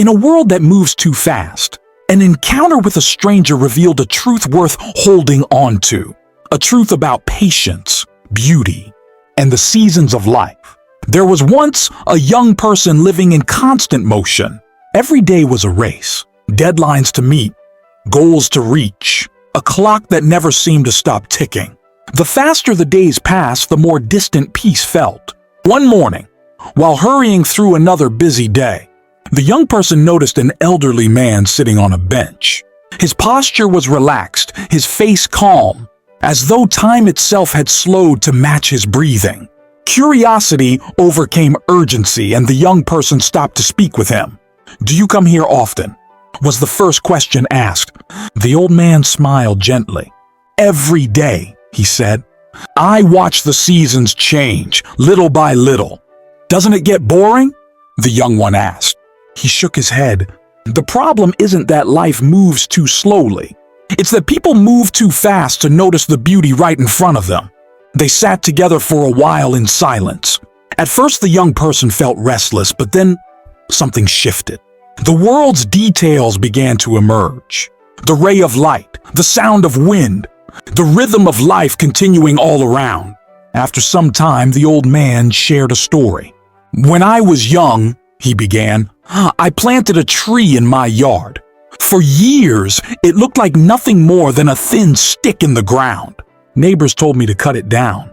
In a world that moves too fast, an encounter with a stranger revealed a truth worth holding on to. A truth about patience, beauty, and the seasons of life. There was once a young person living in constant motion. Every day was a race, deadlines to meet, goals to reach, a clock that never seemed to stop ticking. The faster the days passed, the more distant peace felt. One morning, while hurrying through another busy day, the young person noticed an elderly man sitting on a bench. His posture was relaxed, his face calm, as though time itself had slowed to match his breathing. Curiosity overcame urgency, and the young person stopped to speak with him. "Do you come here often?" was the first question asked. The old man smiled gently. "Every day," he said. "I watch the seasons change, little by little." "Doesn't it get boring?" the young one asked. He shook his head. "The problem isn't that life moves too slowly. It's that people move too fast to notice the beauty right in front of them." They sat together for a while in silence. At first, the young person felt restless, but then something shifted. The world's details began to emerge. The ray of light, the sound of wind, the rhythm of life continuing all around. After some time, the old man shared a story. "When I was young," he began, "I planted a tree in my yard. For years, it looked like nothing more than a thin stick in the ground. Neighbors told me to cut it down.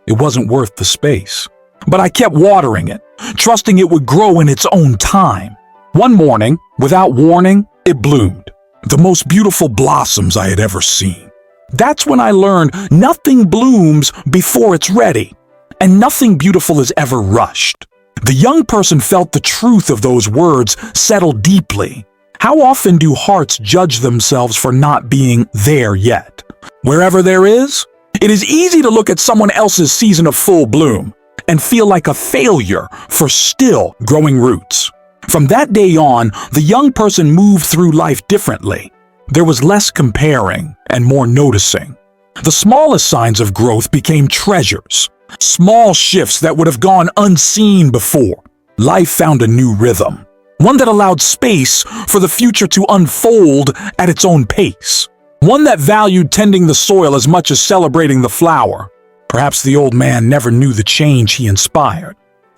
It wasn't worth the space. But I kept watering it, trusting it would grow in its own time. One morning, without warning, it bloomed. The most beautiful blossoms I had ever seen. That's when I learned nothing blooms before it's ready, and nothing beautiful is ever rushed." The young person felt the truth of those words settle deeply. How often do hearts judge themselves for not being there yet? Wherever there is, it is easy to look at someone else's season of full bloom and feel like a failure for still growing roots. From that day on, the young person moved through life differently. There was less comparing and more noticing. The smallest signs of growth became treasures, small shifts that would have gone unseen before. Life found a new rhythm, one that allowed space for the future to unfold at its own pace. One that valued tending the soil as much as celebrating the flower. Perhaps the old man never knew the change he inspired.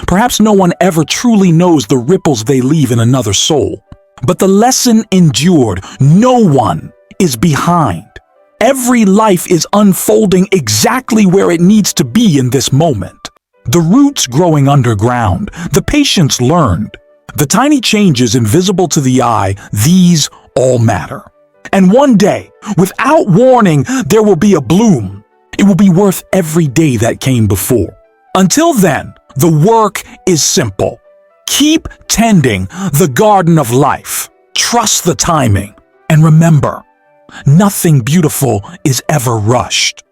Perhaps no one ever truly knows the ripples they leave in another soul. But the lesson endured. No one is behind. Every life is unfolding exactly where it needs to be in this moment. The roots growing underground, the patience learned, the tiny changes invisible to the eye, these all matter. And one day, without warning, there will be a bloom. It will be worth every day that came before. Until then, the work is simple. Keep tending the garden of life. Trust the timing. And remember, nothing beautiful is ever rushed.